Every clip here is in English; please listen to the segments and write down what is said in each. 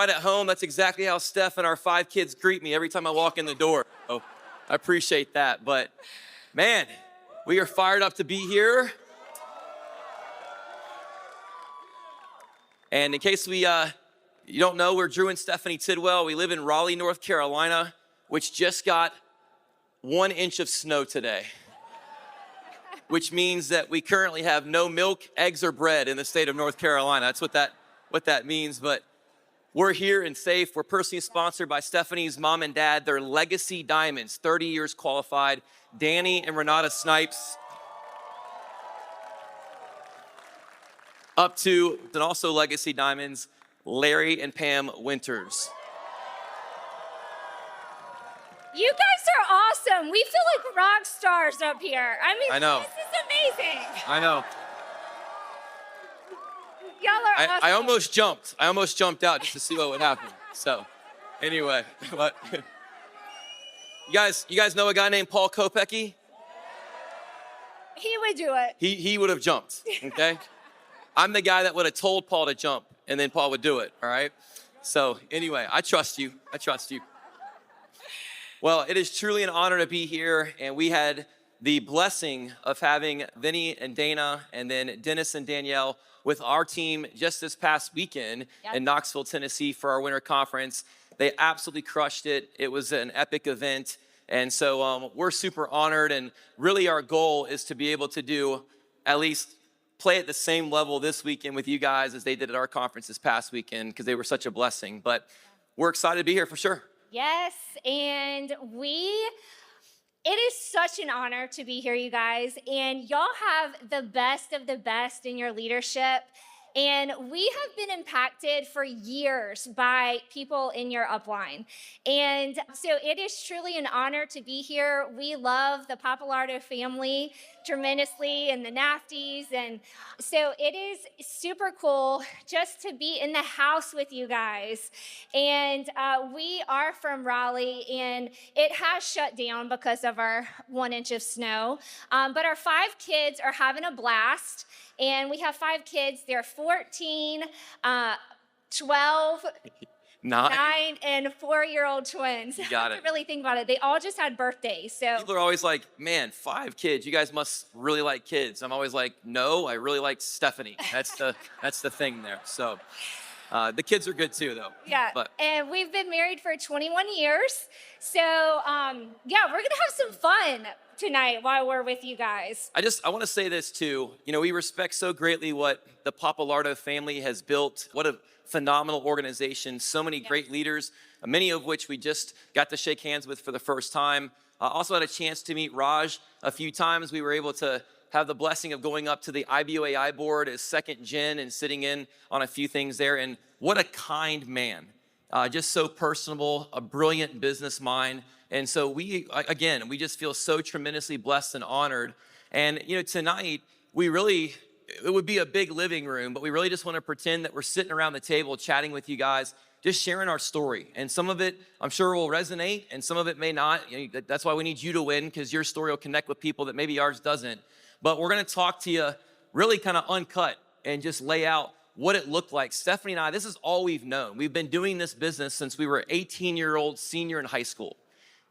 right at home, that's exactly how Steph and our 5 kids greet me every time I walk in the door. So I appreciate that. But man, we are fired up to be here. And in case you don't know, we're Drew and Stephanie Tidwell. We live in Raleigh, North Carolina, which just got 1 inch of snow today, which means that we currently have no milk, eggs, or bread in the state of North Carolina. That's what that means. But we're here and safe. We're personally sponsored by Stephanie's mom and dad. They're Legacy Diamonds, 30 years qualified. Danny and Renata Snipes. Up to, and also Legacy Diamonds, Larry and Pam Winters. You guys are awesome. We feel like rock stars up here. I know. This is amazing. I know. Y'all are awesome. I almost jumped out just to see what would happen. So, anyway, but you guys know a guy named Paul Kopecky? He would do it. He would have jumped, okay? I'm the guy that would have told Paul to jump, and then Paul would do it, all right? So, anyway, I trust you. Well, it is truly an honor to be here, and we had the blessing of having Vinny and Dana and then Dennis and Danielle with our team just this past weekend in Knoxville, Tennessee for our winter conference. They absolutely crushed it. It was an epic event, and so we're super honored, and really our goal is to be able to do at least play at the same level this weekend with you guys as they did at our conference this past weekend because they were such a blessing. But we're excited to be here for sure. Yes, and it is such an honor to be here, you guys. And y'all have the best of the best in your leadership. And we have been impacted for years by people in your upline. And so it is truly an honor to be here. We love the Papalardo family tremendously and the Nafties. And so it is super cool just to be in the house with you guys. And we are from Raleigh, and it has shut down because of our 1 inch of snow. But our 5 kids are having a blast. And we have 5 kids. They're 14, 12, 9, and 4-year-old twins. You got it. I really think about it. They all just had birthdays. So people are always like, man, 5 kids. You guys must really like kids. I'm always like, no, I really like Stephanie. That's the thing there. So the kids are good too, though. Yeah, and we've been married for 21 years. So yeah, we're gonna have some fun tonight while we're with you guys. I want to say this too. You know, we respect so greatly what the Papalardo family has built. What a phenomenal organization. So many great leaders, many of which we just got to shake hands with for the first time. Also had a chance to meet Raj a few times. We were able to have the blessing of going up to the IBOAI board as second gen and sitting in on a few things there. And what a kind man. Just so personable, a brilliant business mind. And so we just feel so tremendously blessed and honored. And, you know, tonight, it would be a big living room, but we really just want to pretend that we're sitting around the table chatting with you guys, just sharing our story. And some of it, I'm sure, will resonate, and some of it may not. You know, that's why we need you to win, because your story will connect with people that maybe ours doesn't. But we're going to talk to you really kind of uncut and just lay out what it looked like. Stephanie and I, this is all we've known. We've been doing this business since we were 18-year-old senior in high school.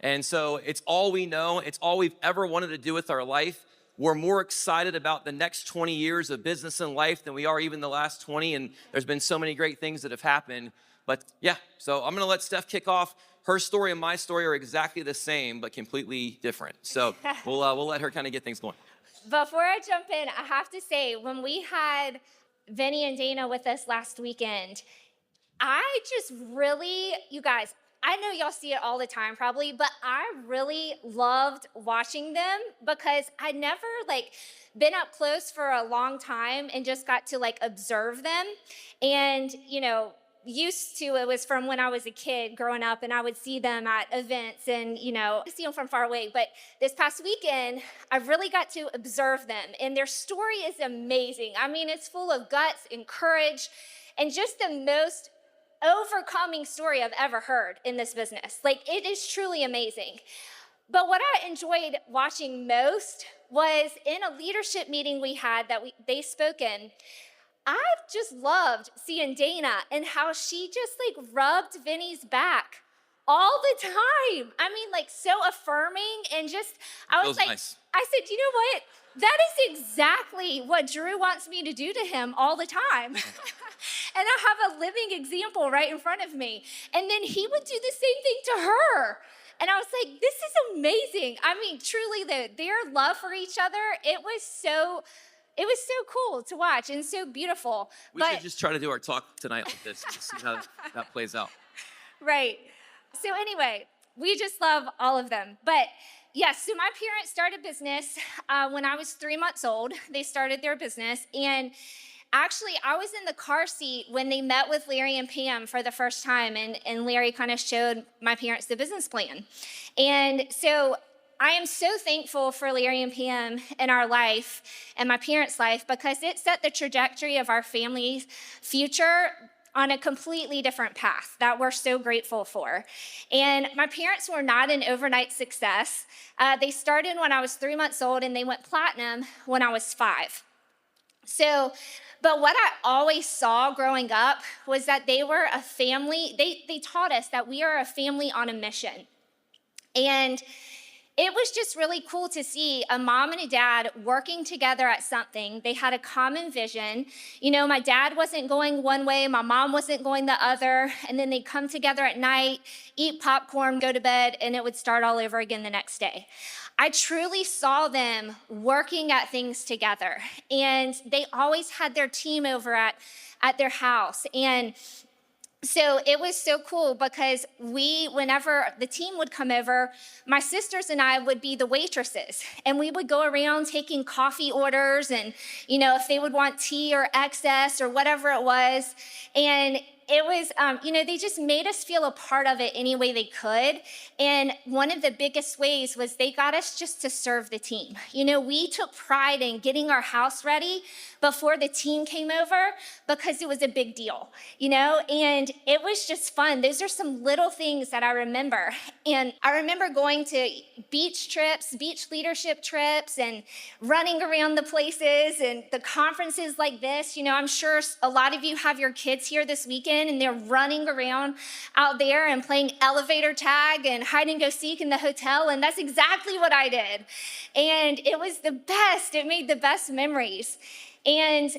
And so it's all we know. It's all we've ever wanted to do with our life. We're more excited about the next 20 years of business and life than we are even the last 20. And there's been so many great things that have happened. But yeah, so I'm going to let Steph kick off. Her story and my story are exactly the same, but completely different. So we'll let her kind of get things going. Before I jump in, I have to say, when we had Vinny and Dana with us last weekend, I just really, you guys, I know y'all see it all the time probably, but I really loved watching them because I'd never been up close for a long time and just got to observe them. And, you know, used to, it was from when I was a kid growing up, and I would see them at events and, you know, see them from far away. But this past weekend, I really got to observe them, and their story is amazing. I mean, it's full of guts and courage and just the most overcoming story I've ever heard in this business. It is truly amazing. But what I enjoyed watching most was in a leadership meeting we had that they spoke in. I've just loved seeing Dana and how she just like rubbed Vinny's back all the time. I mean, like so affirming and just, I was Feels like, nice. I said, you know what? That is exactly what Drew wants me to do to him all the time. And I have a living example right in front of me. And then he would do the same thing to her. And I was like, this is amazing. I mean, truly, their love for each other, it was so cool to watch and so beautiful. We should just try to do our talk tonight like this and see how that plays out. Right. So anyway, we just love all of them. But yes, so my parents started business when I was 3 months old. They started their business. And actually, I was in the car seat when they met with Larry and Pam for the first time. And Larry kind of showed my parents the business plan. And so I am so thankful for Larry and Pam in our life and my parents' life because it set the trajectory of our family's future on a completely different path that we're so grateful for. And my parents were not an overnight success. They started when I was 3 months old and they went platinum when I was 5. So, but what I always saw growing up was that they were a family. They taught us that we are a family on a mission. And it was just really cool to see a mom and a dad working together at something. They had a common vision. You know, my dad wasn't going one way, my mom wasn't going the other, and then they'd come together at night, eat popcorn, go to bed, and it would start all over again the next day. I truly saw them working at things together, and they always had their team over at their house. And so it was so cool because whenever the team would come over, my sisters and I would be the waitresses, and we would go around taking coffee orders and, you know, if they would want tea or excess or whatever it was. And it was, they just made us feel a part of it any way they could. And one of the biggest ways was they got us just to serve the team. You know, we took pride in getting our house ready before the team came over because it was a big deal, you know, and it was just fun. Those are some little things that I remember. And I remember going to beach leadership trips, and running around the places and the conferences like this. You know, I'm sure a lot of you have your kids here this weekend and they're running around out there and playing elevator tag and hide and go seek in the hotel. And that's exactly what I did. And it was the best. It made the best memories. And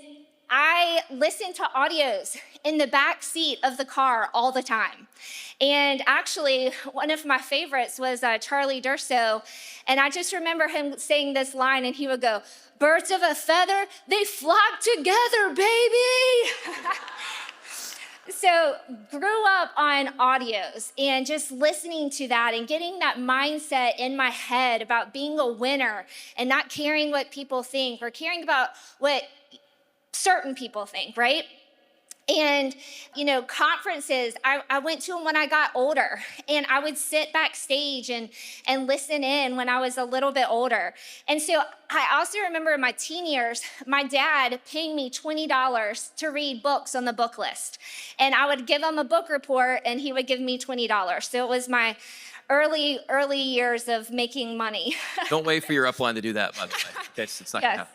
I listened to audios in the back seat of the car all the time. And actually, one of my favorites was Charlie Durso. And I just remember him saying this line, and he would go, "Birds of a feather, they flock together, baby." So grew up on audios and just listening to that and getting that mindset in my head about being a winner and not caring what people think or caring about what certain people think, right? And, you know, conferences, I went to them when I got older, and I would sit backstage and listen in when I was a little bit older. And so I also remember in my teen years, my dad paying me $20 to read books on the book list. And I would give him a book report, and he would give me $20. So it was my early years of making money. Don't wait for your upline to do that, by the way. Okay, it's not gonna happen.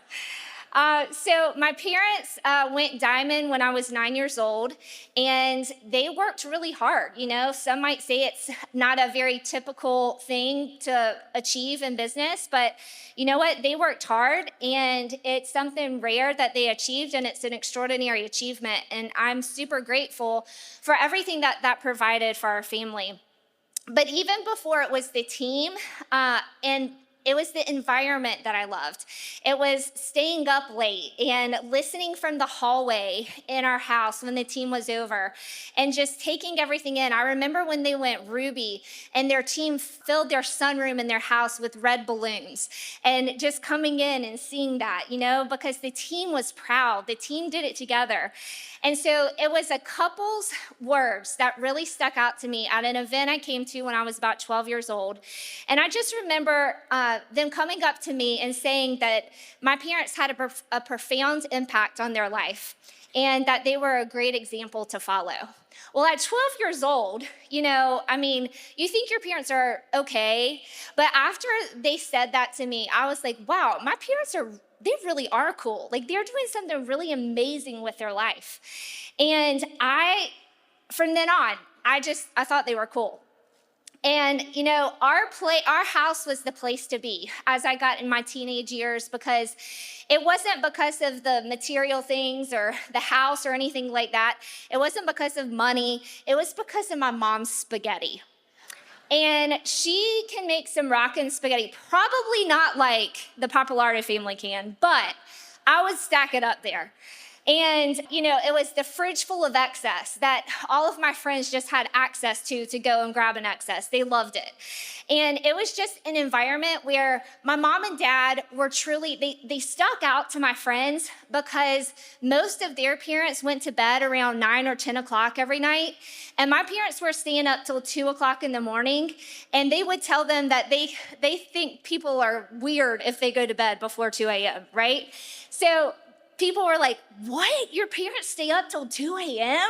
So my parents went diamond when I was 9 years old, and they worked really hard. You know, some might say it's not a very typical thing to achieve in business, but you know what? They worked hard, and it's something rare that they achieved, and it's an extraordinary achievement. And I'm super grateful for everything that provided for our family. But even before it was the team, and it was the environment that I loved. It was staying up late and listening from the hallway in our house when the team was over and just taking everything in. I remember when they went Ruby and their team filled their sunroom in their house with red balloons, and just coming in and seeing that, you know, because the team was proud. The team did it together. And so it was a couple's words that really stuck out to me at an event I came to when I was about 12 years old. And I just remember them coming up to me and saying that my parents had a profound impact on their life and that they were a great example to follow. Well, at 12 years old, you know, I mean, you think your parents are okay, but after they said that to me, I was like, wow, my parents are they really are cool. Like they're doing something really amazing with their life. And from then on, I thought they were cool. And our house was the place to be as I got in my teenage years, because it wasn't because of the material things or the house or anything like that. It wasn't because of money. It was because of my mom's spaghetti. And she can make some rockin' spaghetti, probably not like the Pappalardo family can, but I would stack it up there. And, it was the fridge full of excess that all of my friends just had access to go and grab an excess. They loved it. And it was just an environment where my mom and dad were truly, they stuck out to my friends because most of their parents went to bed around 9 or 10 o'clock every night. And my parents were staying up till 2 o'clock in the morning. And they would tell them that they think people are weird if they go to bed before 2 a.m., right? So people were like, what? Your parents stay up till 2 a.m.?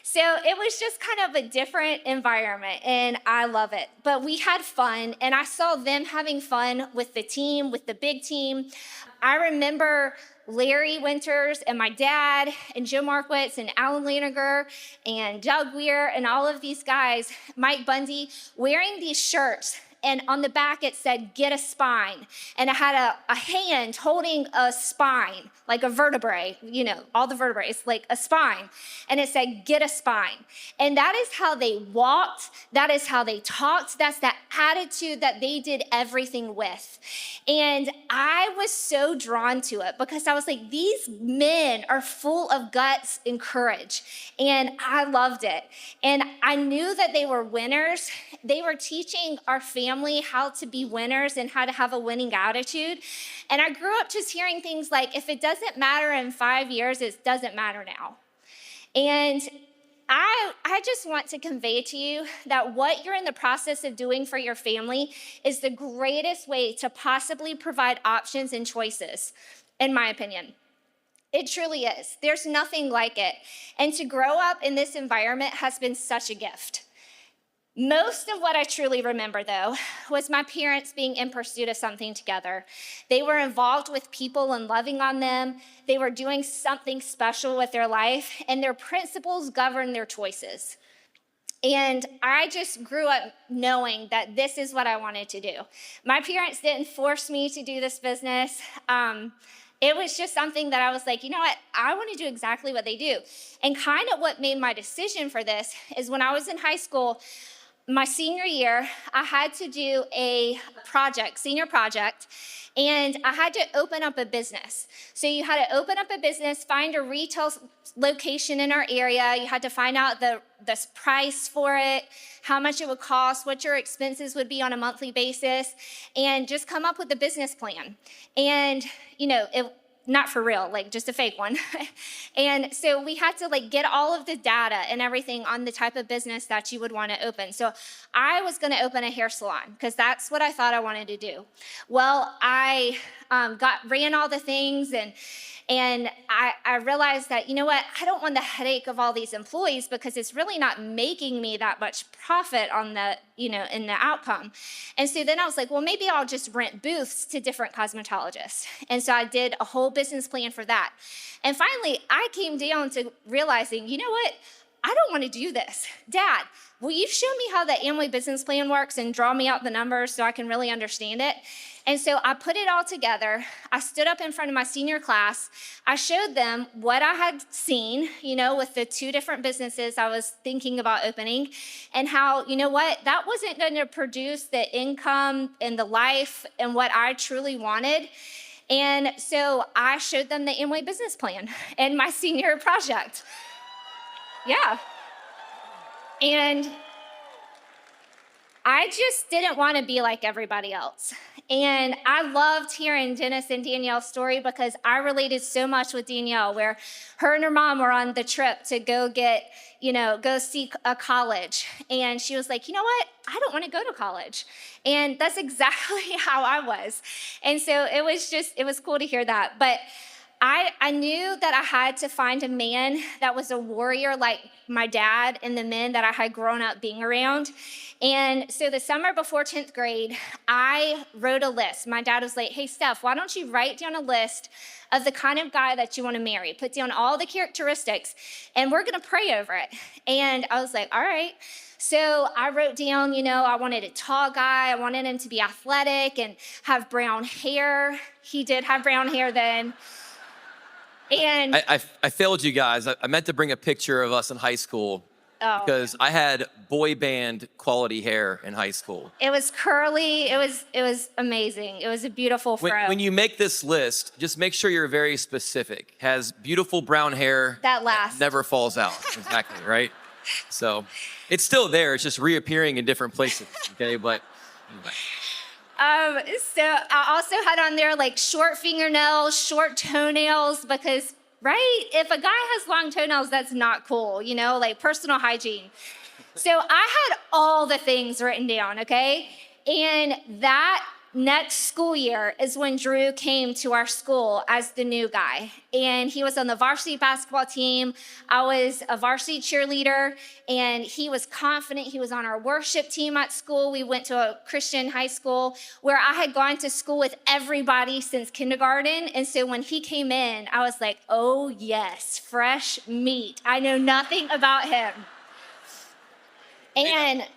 So it was just kind of a different environment, and I love it. But we had fun, and I saw them having fun with the team, with the big team. I remember Larry Winters and my dad and Joe Markowitz and Alan Laniger and Doug Weir and all of these guys, Mike Bundy, wearing these shirts. And on the back, it said, get a spine. And it had a hand holding a spine, like a vertebrae, all the vertebrae. It's like a spine. And it said, get a spine. And that is how they walked. That is how they talked. That's that attitude that they did everything with. And I was so drawn to it because I was like, these men are full of guts and courage. And I loved it. And I knew that they were winners. They were teaching our family how to be winners and how to have a winning attitude. And I grew up just hearing things like, if it doesn't matter in 5 years, it doesn't matter now. And I just want to convey to you that what you're in the process of doing for your family is the greatest way to possibly provide options and choices, in my opinion. It truly is. There's nothing like it. And to grow up in this environment has been such a gift. Most of what I truly remember, though, was my parents being in pursuit of something together. They were involved with people and loving on them. They were doing something special with their life, and their principles governed their choices. And I just grew up knowing that this is what I wanted to do. My parents didn't force me to do this business. It was just something that I was like, you know what? I want to do exactly what they do. And kind of what made my decision for this is when I was in high school, my senior year, I had to do a senior project, and I had to open up a business. So you had to open up a business, find a retail location in our area. You had to find out the price for it, how much it would cost, what your expenses would be on a monthly basis, and just come up with a business plan. And, not for real, like just a fake one. And so we had to get all of the data and everything on the type of business that you would want to open. So I was going to open a hair salon because that's what I thought I wanted to do. Well, I ran all the things and I realized that, you know what, I don't want the headache of all these employees because it's really not making me that much profit on the, in the outcome. And so then I was like, well, maybe I'll just rent booths to different cosmetologists. And so I did a whole business plan for that. And finally, I came down to realizing, you know what, I don't want to do this. Dad, will you show me how the Amway business plan works and draw me out the numbers so I can really understand it? And so I put it all together. I stood up in front of my senior class. I showed them what I had seen, with the 2 different businesses I was thinking about opening, and how, that wasn't going to produce the income and the life and what I truly wanted. And so I showed them the Amway business plan and my senior project. Yeah. And I just didn't want to be like everybody else. And I loved hearing Dennis and Danielle's story because I related so much with Danielle, where her and her mom were on the trip to go see a college. And she was like, you know what? I don't want to go to college. And that's exactly how I was. And so it was cool to hear that. But I knew that I had to find a man that was a warrior like my dad and the men that I had grown up being around. And so the summer before 10th grade, I wrote a list. My dad was like, hey, Steph, why don't you write down a list of the kind of guy that you want to marry? Put down all the characteristics, and we're going to pray over it. And I was like, all right. So I wrote down, I wanted a tall guy. I wanted him to be athletic and have brown hair. He did have brown hair then. And I failed you guys. I meant to bring a picture of us in high school because I had boy band quality hair in high school. it was curly. It was amazing. It was a beautiful fro. When you make this list, just make sure you're very specific. Has beautiful brown hair That lasts. never falls out. Exactly, right? So it's still there. It's just reappearing in different places. Okay, but anyway. So I also had on there like short fingernails, short toenails, because, right? If a guy has long toenails, that's not cool, like personal hygiene. So I had all the things written down, okay? And that next school year is when Drew came to our school as the new guy. And he was on the varsity basketball team. I was a varsity cheerleader, and he was confident. He was on our worship team at school. We went to a Christian high school where I had gone to school with everybody since kindergarten. And so when he came in, I was like, oh yes, fresh meat. I know nothing about him. And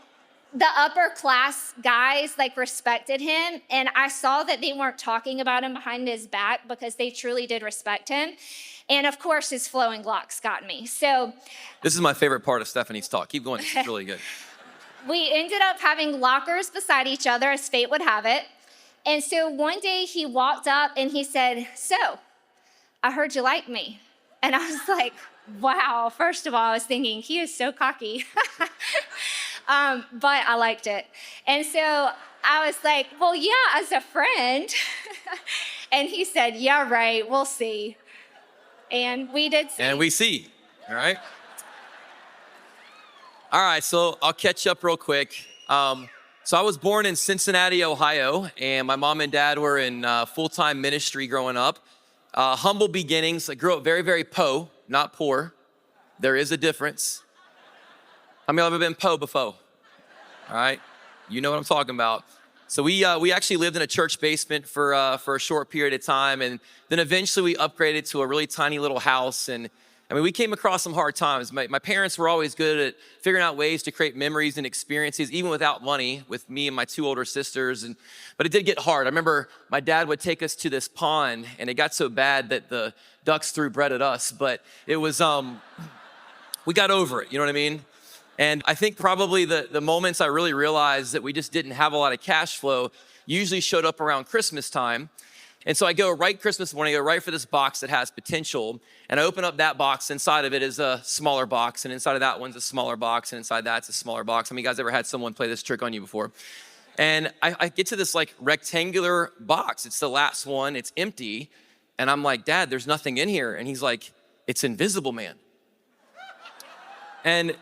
the upper class guys respected him, and I saw that they weren't talking about him behind his back because they truly did respect him. And of course, his flowing locks got me. So This is my favorite part of Stephanie's talk. Keep going. It's really good. we ended up having lockers beside each other, as fate would have it. And so one day he walked up and he said, so, I heard you like me. And I was like, wow. First of all, I was thinking, he is so cocky. But I liked it. And so I was like, well, yeah, as a friend. And he said, yeah, right, we'll see. And we did see. And we see, all right? All right, so I'll catch up real quick. So I was born in Cincinnati, Ohio, and my mom and dad were in full-time ministry growing up. Humble beginnings. I grew up very, very not poor. There is a difference. How many of you have ever been before? All right, you know what I'm talking about. So we actually lived in a church basement for a short period of time, and then eventually we upgraded to a really tiny little house. And I mean, we came across some hard times. My parents were always good at figuring out ways to create memories and experiences, even without money, with me and my two older sisters. But it did get hard. I remember my dad would take us to this pond, and it got so bad that the ducks threw bread at us. But it was, we got over it, you know what I mean? And I think probably the moments I really realized that we just didn't have a lot of cash flow usually showed up around Christmas time. And so I go right Christmas morning, I go right for this box that has potential. And I open up that box. Inside of it is a smaller box. And inside of that one's a smaller box. And inside that's a smaller box. How many of you guys ever had someone play this trick on you before? And I get to this rectangular box. It's the last one. It's empty. And I'm like, Dad, there's nothing in here. And he's like, it's Invisible Man. And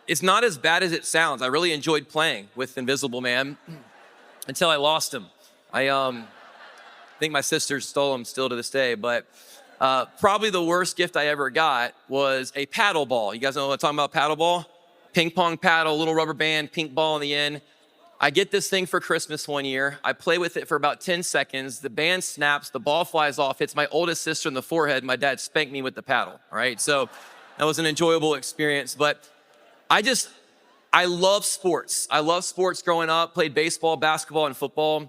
it's not as bad as it sounds. I really enjoyed playing with Invisible Man until I lost him. I think my sisters stole him still to this day, but probably the worst gift I ever got was a paddle ball. You guys know what I'm talking about, paddle ball? Ping pong paddle, little rubber band, pink ball in the end. I get this thing for Christmas one year. I play with it for about 10 seconds. The band snaps, the ball flies off, hits my oldest sister in the forehead. My dad spanked me with the paddle, all right? So that was an enjoyable experience, but I love sports. I love sports growing up, played baseball, basketball, and football,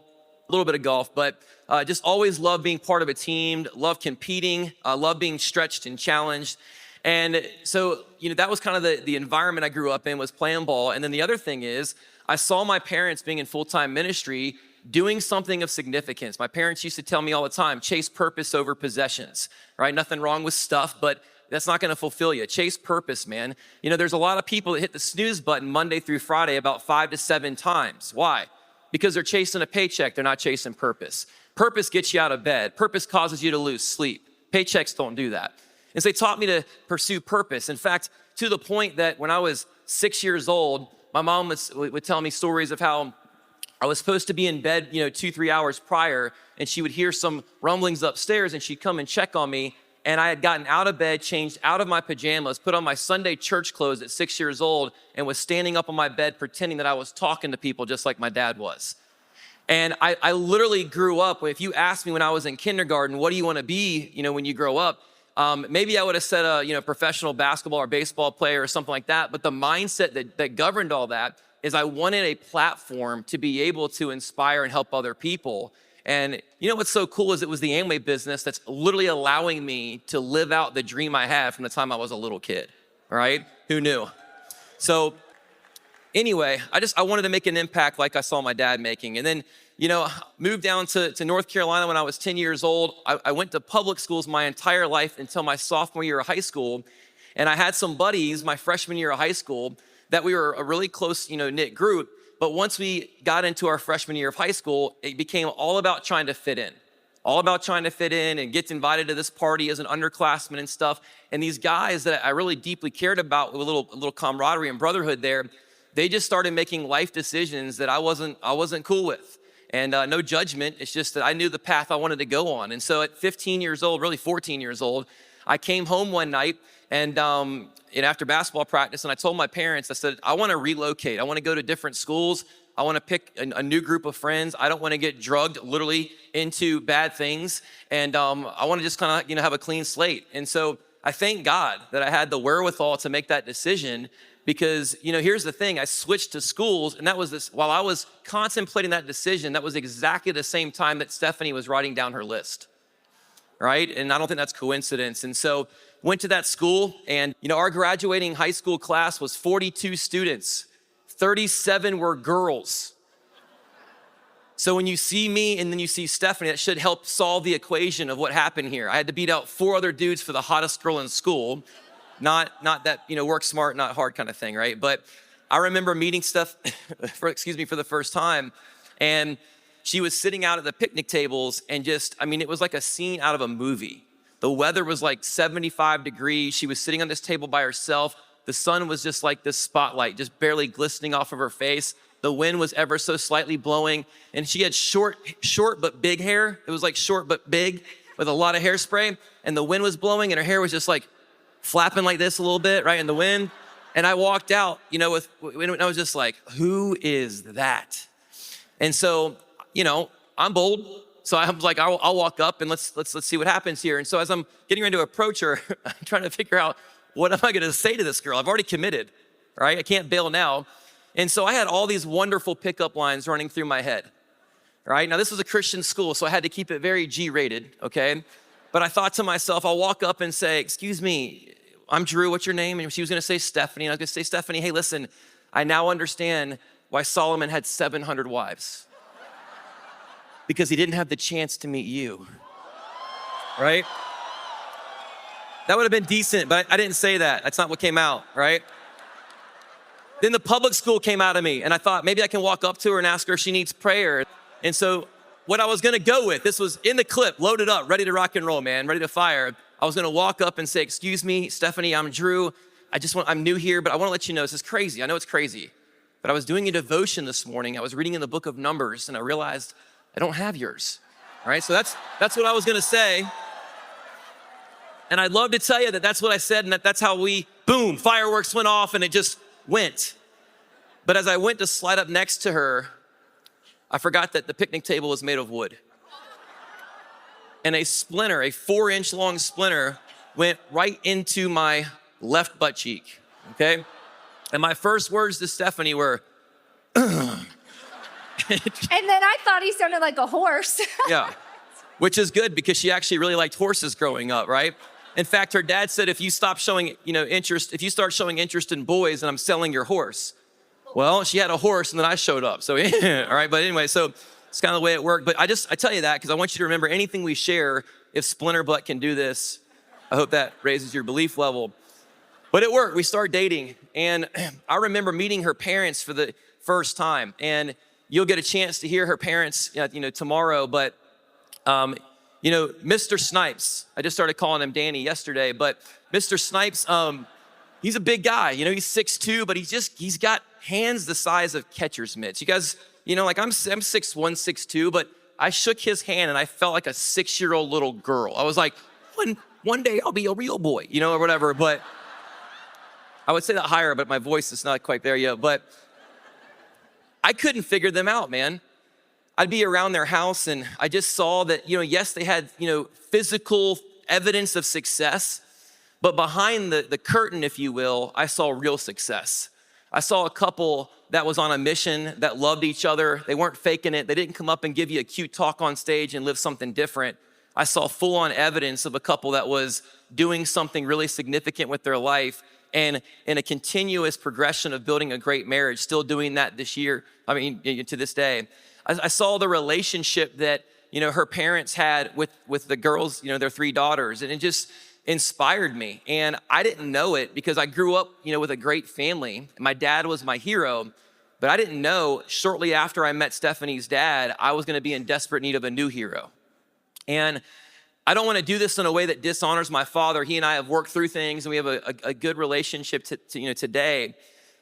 a little bit of golf, but just always loved being part of a team, loved competing, loved being stretched and challenged. And so, that was kind of the environment I grew up in, was playing ball. And then the other thing is, I saw my parents being in full-time ministry, doing something of significance. My parents used to tell me all the time, chase purpose over possessions, right? Nothing wrong with stuff, but that's not gonna fulfill you. Chase purpose, man. There's a lot of people that hit the snooze button Monday through Friday about 5 to 7 times. Why? Because they're chasing a paycheck, they're not chasing purpose. Purpose gets you out of bed. Purpose causes you to lose sleep. Paychecks don't do that. And so they taught me to pursue purpose. In fact, to the point that when I was 6 years old, my mom would tell me stories of how I was supposed to be in bed, 2-3 hours prior, and she would hear some rumblings upstairs, and she'd come and check on me, And I had gotten out of bed, changed out of my pajamas, put on my Sunday church clothes at 6 years old, and was standing up on my bed pretending that I was talking to people just like my dad was. And I literally grew up, if you asked me when I was in kindergarten, what do you want to be, when you grow up? Maybe I would have said a professional basketball or baseball player or something like that. But the mindset that governed all that is I wanted a platform to be able to inspire and help other people. And what's so cool is it was the Amway business that's literally allowing me to live out the dream I had from the time I was a little kid, right? Who knew? So anyway, I wanted to make an impact like I saw my dad making. And then, moved down to North Carolina when I was 10 years old. I went to public schools my entire life until my sophomore year of high school. And I had some buddies my freshman year of high school that we were a really close, knit group. But once we got into our freshman year of high school, it became all about trying to fit in. All about trying to fit in and get invited to this party as an underclassman and stuff. And these guys that I really deeply cared about with a little camaraderie and brotherhood there, they just started making life decisions that I wasn't cool with. And no judgment, it's just that I knew the path I wanted to go on. And so at 15 years old, really 14 years old, I came home one night and after basketball practice, and I told my parents, I said, I want to relocate. I want to go to different schools. I want to pick a new group of friends. I don't want to get drugged literally into bad things. And I want to just kind of, have a clean slate. And so I thank God that I had the wherewithal to make that decision because, here's the thing. I switched to schools, and that was while I was contemplating that decision, that was exactly the same time that Stephanie was writing down her list, right? And I don't think that's coincidence. And so went to that school, and, our graduating high school class was 42 students. 37 were girls. So when you see me and then you see Stephanie, that should help solve the equation of what happened here. I had to beat out 4 other dudes for the hottest girl in school. Not that, work smart, not hard kind of thing, right? But I remember meeting Steph, for the first time, and she was sitting out at the picnic tables and it was like a scene out of a movie. The weather was like 75 degrees. She was sitting on this table by herself. The sun was just like this spotlight, just barely glistening off of her face. The wind was ever so slightly blowing. And she had short but big hair. It was like short but big with a lot of hairspray. And the wind was blowing and her hair was just like flapping like this a little bit, right, in the wind. And I walked out, and I was just like, who is that? And so, I'm bold. So I was like, I'll walk up and let's see what happens here. And so as I'm getting ready to approach her, I'm trying to figure out, what am I going to say to this girl? I've already committed, right? I can't bail now. And so I had all these wonderful pickup lines running through my head, right? Now, this was a Christian school, so I had to keep it very G-rated, okay? But I thought to myself, I'll walk up and say, excuse me, I'm Drew, what's your name? And she was going to say Stephanie. And I was going to say, Stephanie, hey, listen, I now understand why Solomon had 700 wives. Because he didn't have the chance to meet you, right? That would have been decent, but I didn't say that. That's not what came out, right? Then the public school came out of me, and I thought maybe I can walk up to her and ask her if she needs prayer. And so what I was gonna go with, this was in the clip, loaded up, ready to rock and roll, man, ready to fire. I was gonna walk up and say, excuse me, Stephanie, I'm Drew. I'm new here, but I wanna let you know, this is crazy. I know it's crazy, but I was doing a devotion this morning. I was reading in the book of Numbers, and I realized I don't have yours, all right? So that's what I was gonna say. And I'd love to tell you that that's what I said, and that's how boom, fireworks went off, and it just went. But as I went to slide up next to her, I forgot that the picnic table was made of wood. And a splinter, a 4-inch long splinter, went right into my left butt cheek, okay? And my first words to Stephanie were, And then I thought he sounded like a horse. yeah, which is good because she actually really liked horses growing up, right? In fact, her dad said, if you stop showing, interest, if you start showing interest in boys, then I'm selling your horse. Well, she had a horse and then I showed up. So, yeah, all right. But anyway, so it's kind of the way it worked. But I tell you that because I want you to remember anything we share, if Splinter Butt can do this, I hope that raises your belief level. But it worked. We started dating. And I remember meeting her parents for the first time. And you'll get a chance to hear her parents, tomorrow. But Mr. Snipes, I just started calling him Danny yesterday, but Mr. Snipes, he's a big guy, he's 6'2", but he's got hands the size of catcher's mitts. You guys, I'm 6'1", 6'2", but I shook his hand and I felt like a 6-year-old little girl. I was like, one day I'll be a real boy, or whatever. But I would say that higher, but my voice is not quite there yet. But I couldn't figure them out, man. I'd be around their house and I just saw that, yes, they had, physical evidence of success, but behind the curtain, if you will, I saw real success. I saw a couple that was on a mission, that loved each other. They weren't faking it. They didn't come up and give you a cute talk on stage and live something different. I saw full-on evidence of a couple that was doing something really significant with their life and in a continuous progression of building a great marriage, still doing that this year, to this day. I saw the relationship that, her parents had with the girls, their 3 daughters, and it just inspired me. And I didn't know it because I grew up, with a great family. My dad was my hero, but I didn't know shortly after I met Stephanie's dad, I was gonna be in desperate need of a new hero. And I don't wanna do this in a way that dishonors my father. He and I have worked through things and we have a good relationship today.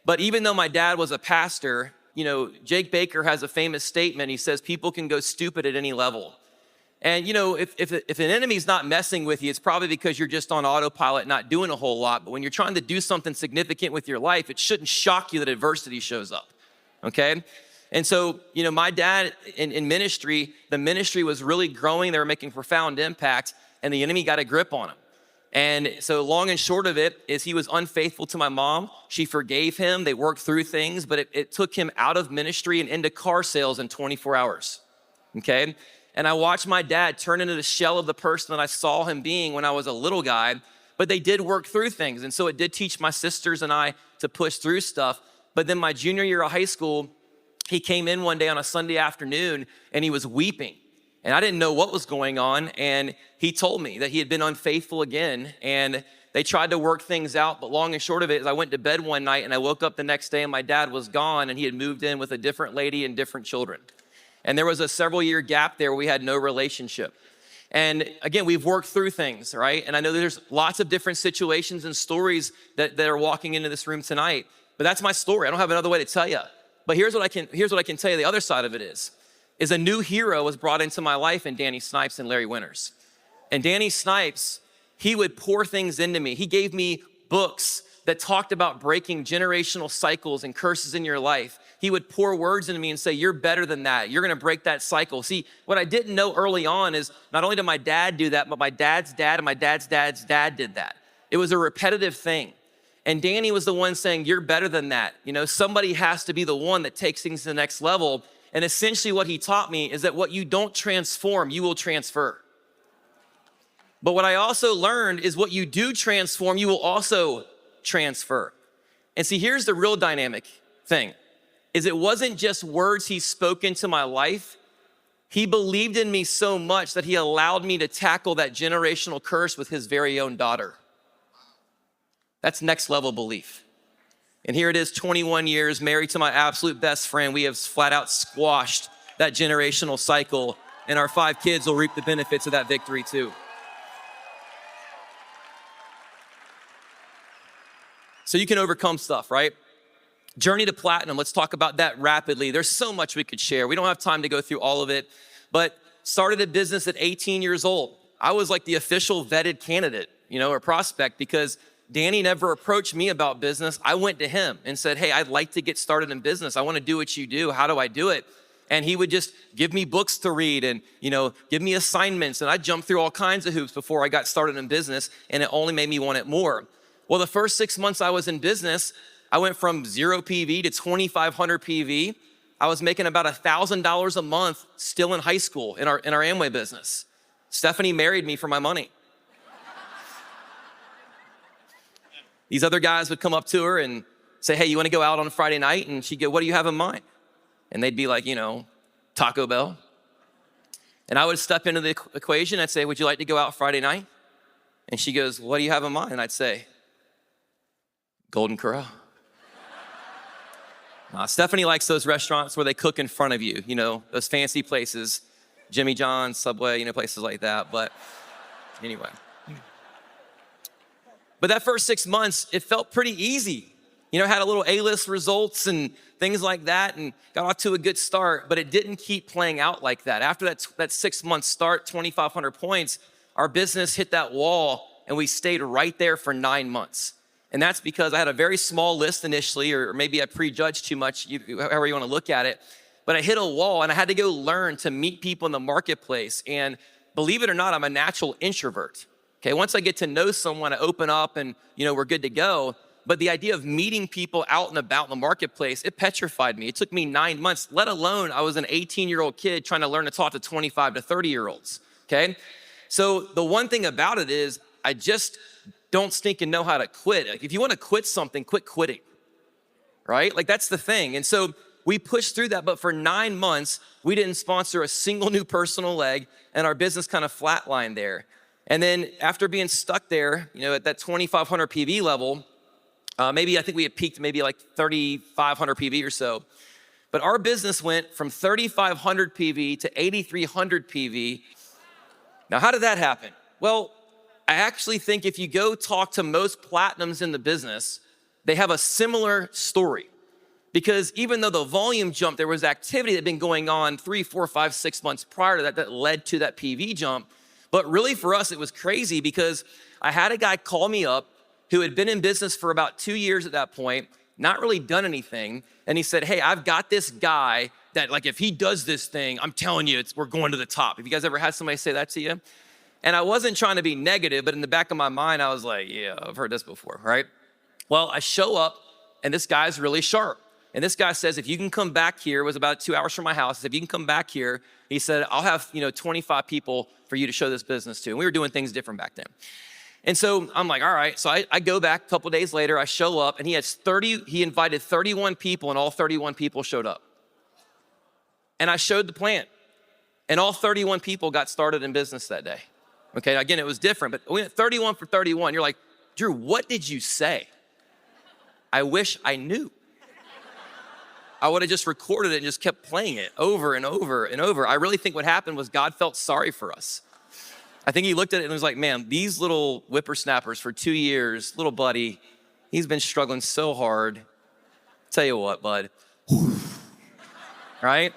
But even though my dad was a pastor, Jake Baker has a famous statement. He says, people can go stupid at any level. And if an enemy's not messing with you, it's probably because you're just on autopilot, not doing a whole lot. But when you're trying to do something significant with your life, it shouldn't shock you that adversity shows up, okay? And so, my dad in ministry, the ministry was really growing. They were making profound impact, and the enemy got a grip on him. And so long and short of it is he was unfaithful to my mom. She forgave him. They worked through things, but it took him out of ministry and into car sales in 24 hours, okay? And I watched my dad turn into the shell of the person that I saw him being when I was a little guy, but they did work through things. And so it did teach my sisters and I to push through stuff. But then my junior year of high school, he came in one day on a Sunday afternoon and he was weeping. And I didn't know what was going on. And he told me that he had been unfaithful again. And they tried to work things out. But long and short of it is I went to bed one night and I woke up the next day and my dad was gone and he had moved in with a different lady and different children. And there was a several year gap there where we had no relationship. And again, we've worked through things, right? And I know there's lots of different situations and stories that are walking into this room tonight. But that's my story. I don't have another way to tell you. But here's what I can tell you. The other side of it is a new hero was brought into my life in Danny Snipes and Larry Winters. And Danny Snipes, he would pour things into me. He gave me books that talked about breaking generational cycles and curses in your life. He would pour words into me and say, you're better than that. You're gonna break that cycle. See, what I didn't know early on is not only did my dad do that, but my dad's dad and my dad's dad's dad did that. It was a repetitive thing. And Danny was the one saying, you're better than that. Somebody has to be the one that takes things to the next level. And essentially what he taught me is that what you don't transform, you will transfer. But what I also learned is what you do transform, you will also transfer. And see, here's the real dynamic thing, is it wasn't just words he spoke into my life. He believed in me so much that he allowed me to tackle that generational curse with his very own daughter. That's next level belief. And here it is, 21 years, married to my absolute best friend. We have flat out squashed that generational cycle, and our 5 kids will reap the benefits of that victory too. So you can overcome stuff, right? Journey to platinum, let's talk about that rapidly. There's so much we could share. We don't have time to go through all of it, but started a business at 18 years old. I was like the official vetted candidate, or prospect, because Danny never approached me about business. I went to him and said, hey, I'd like to get started in business. I want to do what you do. How do I do it? And he would just give me books to read and, give me assignments. And I jumped through all kinds of hoops before I got started in business, and it only made me want it more. Well, the first 6 months I was in business, I went from 0 PV to 2,500 PV. I was making about $1,000 a month still in high school in our Amway business. Stephanie married me for my money. These other guys would come up to her and say, hey, you wanna go out on a Friday night? And she'd go, what do you have in mind? And they'd be like, Taco Bell. And I would step into the equation. I'd say, would you like to go out Friday night? And she goes, what do you have in mind? And I'd say, Golden Corral. Stephanie likes those restaurants where they cook in front of you, those fancy places, Jimmy John's, Subway, places like that. But anyway. But that first 6 months, it felt pretty easy. Had a little A-list results and things like that and got off to a good start, but it didn't keep playing out like that. After that 6 month start, 2,500 points, our business hit that wall and we stayed right there for 9 months. And that's because I had a very small list initially, or maybe I prejudged too much, however you want to look at it. But I hit a wall and I had to go learn to meet people in the marketplace. And believe it or not, I'm a natural introvert. Okay, once I get to know someone, I open up and we're good to go. But the idea of meeting people out and about in the marketplace, it petrified me. It took me 9 months, let alone I was an 18-year-old kid trying to learn to talk to 25 to 30-year-olds, okay? So the one thing about it is I just don't stinking know how to quit. Like, if you want to quit something, quit quitting, right? Like, that's the thing. And so we pushed through that, but for 9 months, we didn't sponsor a single new personal leg, and our business kind of flatlined there. And then after being stuck there, at that 2,500 PV level, maybe I think we had peaked maybe like 3,500 PV or so. But our business went from 3,500 PV to 8,300 PV. Now, how did that happen? Well, I actually think if you go talk to most platinums in the business, they have a similar story. Because even though the volume jumped, there was activity that had been going on 3, 4, 5, 6 months prior to that led to that PV jump. But really for us, it was crazy because I had a guy call me up who had been in business for about 2 years at that point, not really done anything. And he said, hey, I've got this guy that, like, if he does this thing, I'm telling you, we're going to the top. Have you guys ever had somebody say that to you? And I wasn't trying to be negative, but in the back of my mind, I was like, yeah, I've heard this before, right? Well, I show up and this guy's really sharp. And this guy says, if you can come back here, it was about 2 hours from my house. If you can come back here, he said, I'll have 25 people for you to show this business to. And we were doing things different back then. And so I'm like, all right. So I go back a couple days later, I show up and he invited 31 people and all 31 people showed up. And I showed the plan and all 31 people got started in business that day. Okay, again, it was different, but we went 31 for 31. You're like, Drew, what did you say? I wish I knew. I would have just recorded it and just kept playing it over and over and over. I really think what happened was God felt sorry for us. I think he looked at it and was like, man, these little whippersnappers for 2 years, little buddy, he's been struggling so hard. Tell you what, bud, right?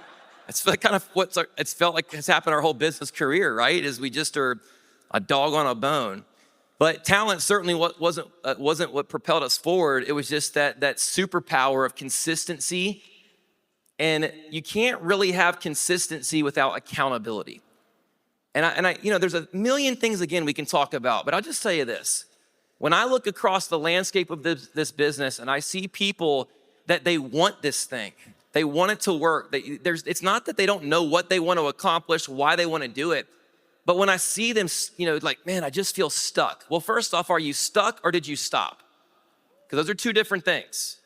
It's kind of it's felt like has happened our whole business career, right? Is we just are a dog on a bone. But talent certainly wasn't what propelled us forward. It was just that superpower of consistency. And you can't really have consistency without accountability. And I there's a million things, again, we can talk about, but I'll just tell you this. When I look across the landscape of this business and I see people that they want this thing, they want it to work. It's not that they don't know what they want to accomplish, why they want to do it. But when I see them, like, man, I just feel stuck. Well, first off, are you stuck or did you stop? Because those are two different things,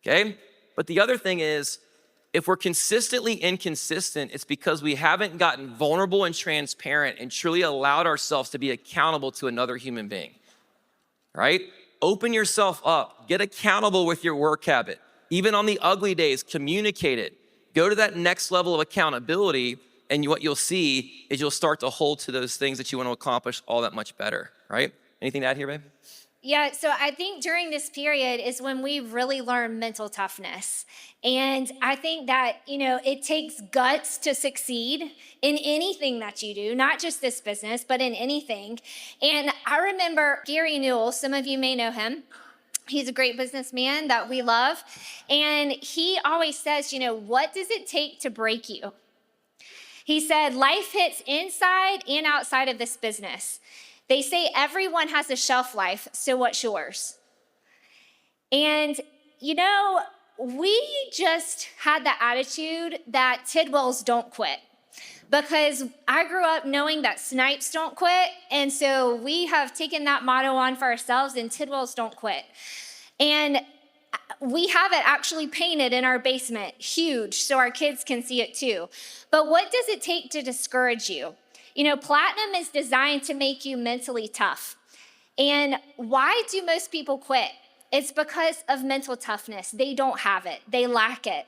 okay? But the other thing is, if we're consistently inconsistent, it's because we haven't gotten vulnerable and transparent and truly allowed ourselves to be accountable to another human being, right? Open yourself up. Get accountable with your work habit. Even on the ugly days, communicate it. Go to that next level of accountability, and what you'll see is you'll start to hold to those things that you want to accomplish all that much better, right? Anything to add here, babe? Yeah, so I think during this period is when we really learn mental toughness. And I think that, it takes guts to succeed in anything that you do, not just this business, but in anything. And I remember Gary Newell, some of you may know him. He's a great businessman that we love. And he always says, what does it take to break you? He said, life hits inside and outside of this business. They say everyone has a shelf life, so what's yours? And, we just had the attitude that Tidwells don't quit. Because I grew up knowing that Snipes don't quit, and so we have taken that motto on for ourselves, and Tidwells don't quit. And we have it actually painted in our basement, huge, so our kids can see it too. But what does it take to discourage you? Platinum is designed to make you mentally tough. And why do most people quit? It's because of mental toughness. They don't have it. They lack it.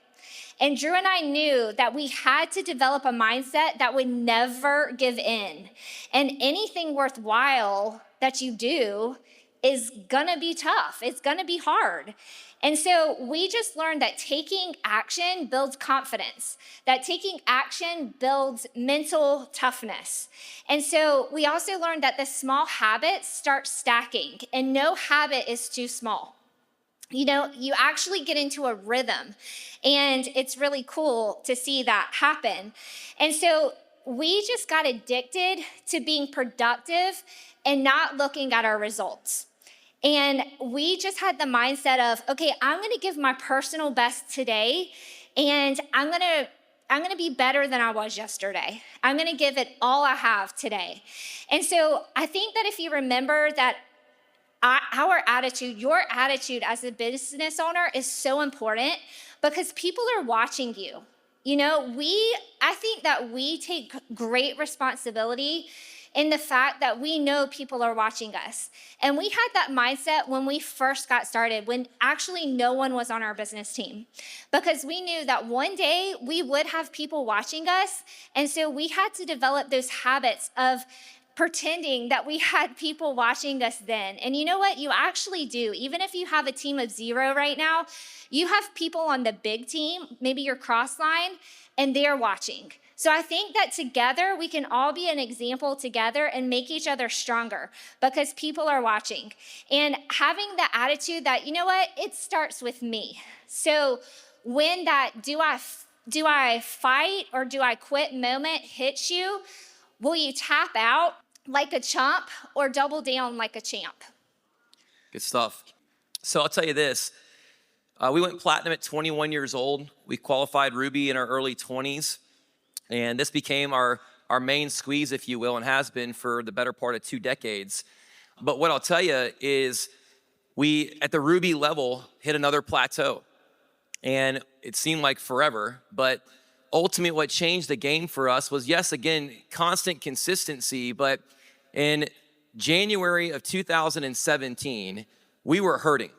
And Drew and I knew that we had to develop a mindset that would never give in. And anything worthwhile that you do is gonna be tough. It's gonna be hard. And so we just learned that taking action builds confidence, that taking action builds mental toughness. And so we also learned that the small habits start stacking, and no habit is too small. You know, you actually get into a rhythm, and it's really cool to see that happen. And so we just got addicted to being productive and not looking at our results. And we just had the mindset of, okay, I'm gonna give my personal best today, and I'm gonna be better than I was yesterday. I'm gonna give it all I have today. And so I think that if you remember that our attitude, your attitude as a business owner is so important because people are watching you. You know, I think that we take great responsibility in the fact that we know people are watching us. And we had that mindset when we first got started, when actually no one was on our business team, because we knew that one day we would have people watching us. And so we had to develop those habits of pretending that we had people watching us then. And you know what? You actually do. Even if you have a team of 0 right now, you have people on the big team, maybe your cross line, and they're watching. So I think that together we can all be an example together and make each other stronger because people are watching. And having the attitude that, you know what, it starts with me. So when that do I fight or do I quit moment hits you, will you tap out like a chump or double down like a champ? Good stuff. So I'll tell you this. We went platinum at 21 years old. We qualified Ruby in our early 20s. And this became our main squeeze, if you will, and has been for the better part of 2 decades. But what I'll tell you is we, at the Ruby level, hit another plateau. And it seemed like forever, but ultimately what changed the game for us was, yes, again, constant consistency, but in January of 2017, we were hurting.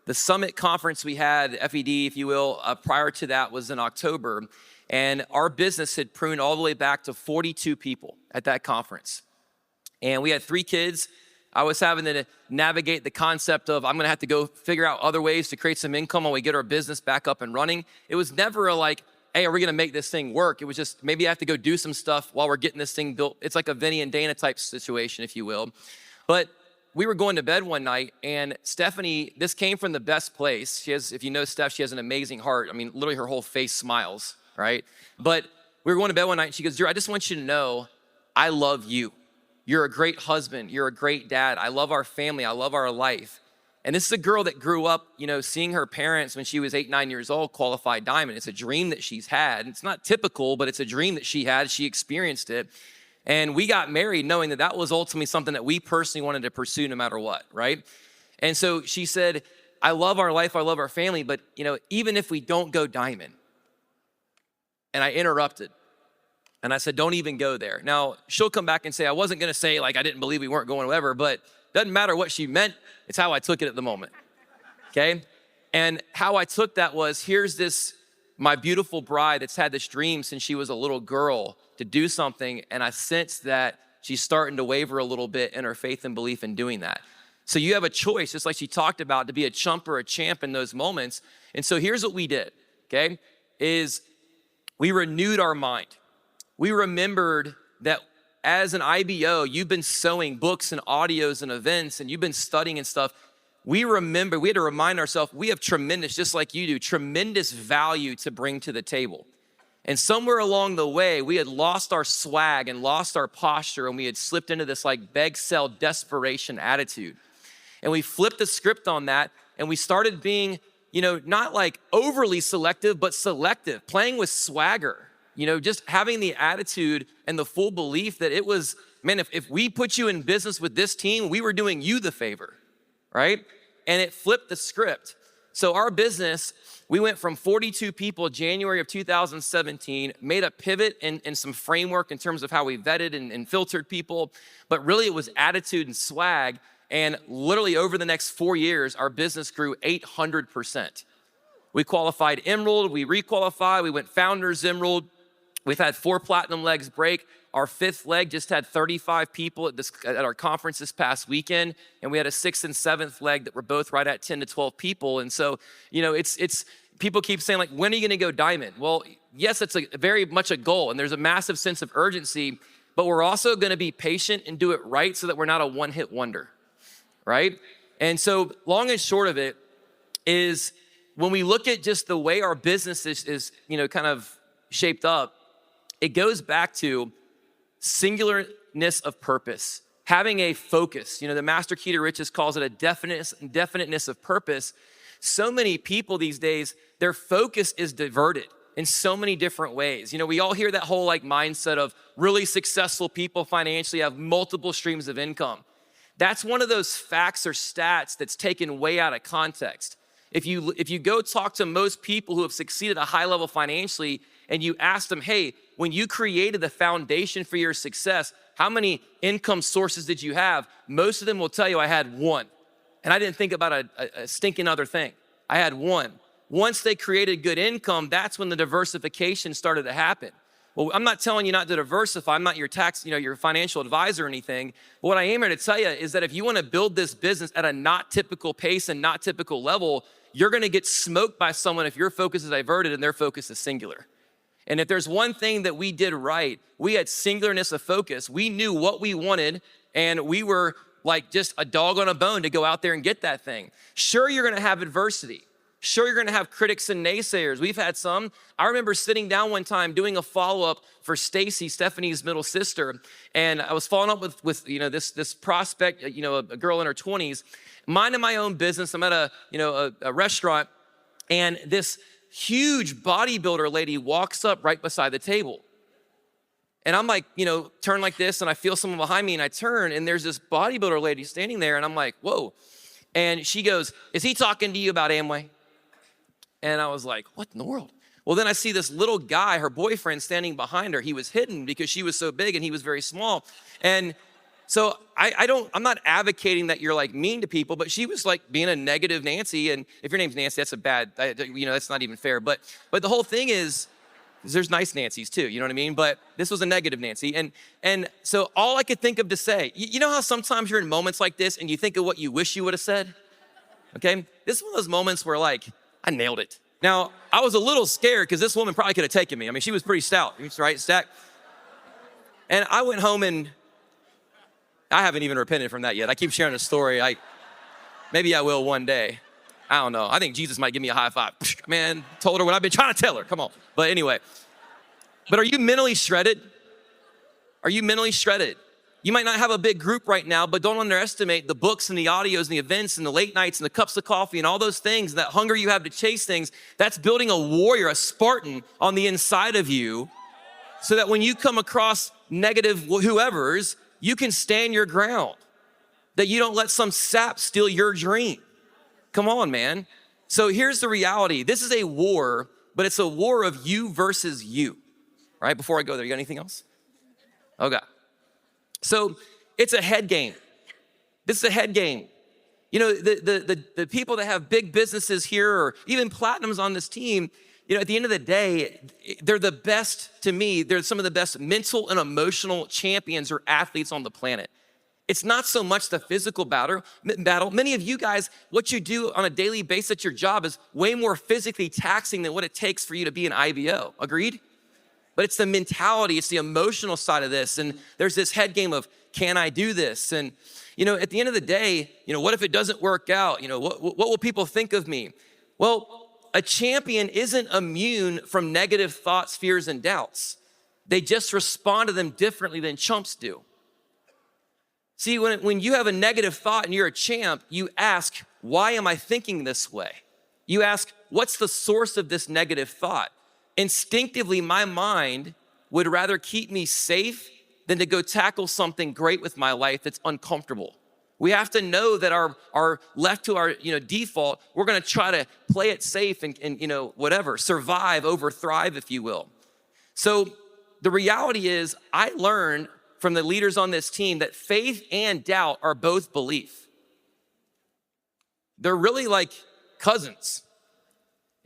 The summit conference we had, FED, if you will, prior to that was in October, and our business had pruned all the way back to 42 people at that conference. And we had 3 kids. I was having to navigate the concept of I'm gonna have to go figure out other ways to create some income while we get our business back up and running. It was never a like, hey, are we gonna make this thing work? It was just, maybe I have to go do some stuff while we're getting this thing built. It's like a Vinny and Dana type situation, if you will. But we were going to bed one night, and Stephanie, this came from the best place. She has, if you know Steph, she has an amazing heart. I mean, literally her whole face smiles, right? But we were going to bed one night, and she goes, Drew, I just want you to know I love you. You're a great husband. You're a great dad. I love our family. I love our life. And this is a girl that grew up, you know, seeing her parents when she was 8, 9 years old qualify diamond. It's a dream that she's had. It's not typical, but it's a dream that she had. She experienced it. And we got married knowing that that was ultimately something that we personally wanted to pursue no matter what, right? And so she said, I love our life, I love our family, but you know, even if we don't go diamond. And I interrupted. And I said, don't even go there. Now, she'll come back and say, I wasn't gonna say like I didn't believe we weren't going whatever, but doesn't matter what she meant, it's how I took it at the moment, okay? And how I took that was, here's this, my beautiful bride that's had this dream since she was a little girl to do something, and I sense that she's starting to waver a little bit in her faith and belief in doing that. So you have a choice, just like she talked about, to be a chump or a champ in those moments. And so here's what we did, okay, is we renewed our mind. We remembered that as an IBO, you've been sowing books and audios and events, and you've been studying and stuff. We had to remind ourselves, we have tremendous, just like you do, tremendous value to bring to the table. And somewhere along the way, we had lost our swag and lost our posture, and we had slipped into this like beg, sell, desperation attitude. And we flipped the script on that, and we started being, you know, not like overly selective, but selective, playing with swagger, you know, just having the attitude and the full belief that it was, man, if we put you in business with this team, we were doing you the favor, right? And it flipped the script. So our business, we went from 42 people January of 2017, made a pivot in some framework in terms of how we vetted and filtered people, but really it was attitude and swag. And literally over the next 4 years, our business grew 800%. We qualified Emerald, we requalified, we went Founders Emerald. We've had 4 platinum legs break. Our 5th leg just had 35 people at our conference this past weekend. And we had a 6th and 7th leg that were both right at 10 to 12 people. And so, it's people keep saying, like, when are you gonna go diamond? Well, yes, it's very much a goal, and there's a massive sense of urgency, but we're also gonna be patient and do it right so that we're not a one-hit wonder, right? And so long and short of it is, when we look at just the way our business is kind of shaped up, it goes back to singularness of purpose, having a focus. The master key to riches calls it a definiteness of purpose. So many people these days, their focus is diverted in so many different ways. We all hear that whole mindset of really successful people financially have multiple streams of income. That's one of those facts or stats that's taken way out of context. If you go talk to most people who have succeeded at a high level financially, and you ask them, hey, when you created the foundation for your success, how many income sources did you have? Most of them will tell you, I had one. And I didn't think about a stinking other thing. I had one. Once they created good income, that's when the diversification started to happen. Well, I'm not telling you not to diversify. I'm not your your financial advisor or anything. But what I am here to tell you is that if you want to build this business at a not typical pace and not typical level, you're going to get smoked by someone if your focus is diverted and their focus is singular. And if there's one thing that we did right, we had singularness of focus. We knew what we wanted, and we were like just a dog on a bone to go out there and get that thing. Sure, you're gonna have adversity. Sure, you're gonna have critics and naysayers. We've had some. I remember sitting down one time doing a follow-up for Stacy, Stephanie's middle sister, and I was following up with this prospect, a girl in her 20s, minding my own business. I'm at a restaurant, and this huge bodybuilder lady walks up right beside the table. And I'm like, turn like this, and I feel someone behind me, and I turn, and there's this bodybuilder lady standing there, and I'm like, whoa. And she goes, is he talking to you about Amway? And I was like, what in the world? Well, then I see this little guy, her boyfriend, standing behind her. He was hidden because she was so big and he was very small. And so I'm not advocating that you're mean to people, but she was being a negative Nancy. And if your name's Nancy, that's a bad, that's not even fair. But the whole thing is, there's nice Nancys too, you know what I mean? But this was a negative Nancy. And so all I could think of to say, you know how sometimes you're in moments like this and you think of what you wish you would have said? Okay, this is one of those moments where I nailed it. Now, I was a little scared because this woman probably could have taken me. I mean, she was pretty stout, right, stacked. And I went home, and I haven't even repented from that yet. I keep sharing the story. Maybe I will one day. I don't know. I think Jesus might give me a high five. Man, told her what I've been trying to tell her. Come on. But anyway, are you mentally shredded? Are you mentally shredded? You might not have a big group right now, but don't underestimate the books and the audios and the events and the late nights and the cups of coffee and all those things, that hunger you have to chase things. That's building a warrior, a Spartan on the inside of you, so that when you come across negative whoever's, you can stand your ground, that you don't let some sap steal your dream. Come on, man. So here's the reality. This is a war, but it's a war of you versus you. All right, before I go there, you got anything else? Okay. So it's a head game. This is a head game. The people that have big businesses here, or even platinums on this team, at the end of the day, they're the best, to me, they're some of the best mental and emotional champions or athletes on the planet. It's not so much the physical battle. Many of you guys, what you do on a daily basis at your job is way more physically taxing than what it takes for you to be an IBO. Agreed? But it's the mentality, it's the emotional side of this. And there's this head game of, can I do this? And, at the end of the day, what if it doesn't work out? What will people think of me? Well, a champion isn't immune from negative thoughts, fears, and doubts. They just respond to them differently than chumps do. See, when you have a negative thought and you're a champ, you ask, why am I thinking this way? You ask, what's the source of this negative thought? Instinctively, my mind would rather keep me safe than to go tackle something great with my life that's uncomfortable. We have to know that our left to our default, we're gonna try to play it safe and whatever, survive over thrive, if you will. So the reality is, I learned from the leaders on this team that faith and doubt are both belief. They're really like cousins.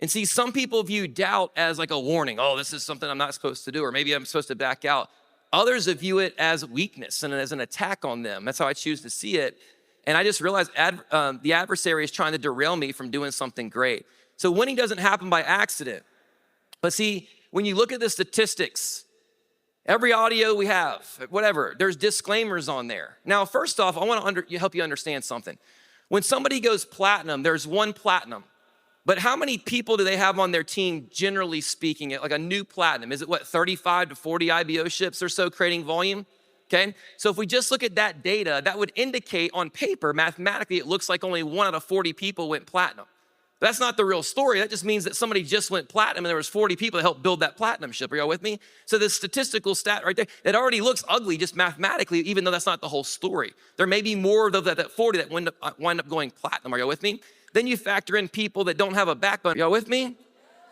And see, some people view doubt as like a warning. Oh, this is something I'm not supposed to do, or maybe I'm supposed to back out. Others view it as weakness and as an attack on them. That's how I choose to see it. And I just realized the adversary is trying to derail me from doing something great. So winning doesn't happen by accident. But see, when you look at the statistics, every audio we have, whatever, there's disclaimers on there. Now, first off, I want to help you understand something. When somebody goes platinum, there's one platinum. But how many people do they have on their team, generally speaking, like a new platinum? Is it 35 to 40 IBO ships or so creating volume? Okay, so if we just look at that data, that would indicate on paper, mathematically, it looks like only 1 out of 40 people went platinum. But that's not the real story. That just means that somebody just went platinum and there was 40 people that helped build that platinum ship. Are y'all with me? So the statistical stat right there, it already looks ugly just mathematically, even though that's not the whole story. There may be more of that 40 that wind up going platinum. Are y'all with me? Then you factor in people that don't have a backbone. Y'all with me?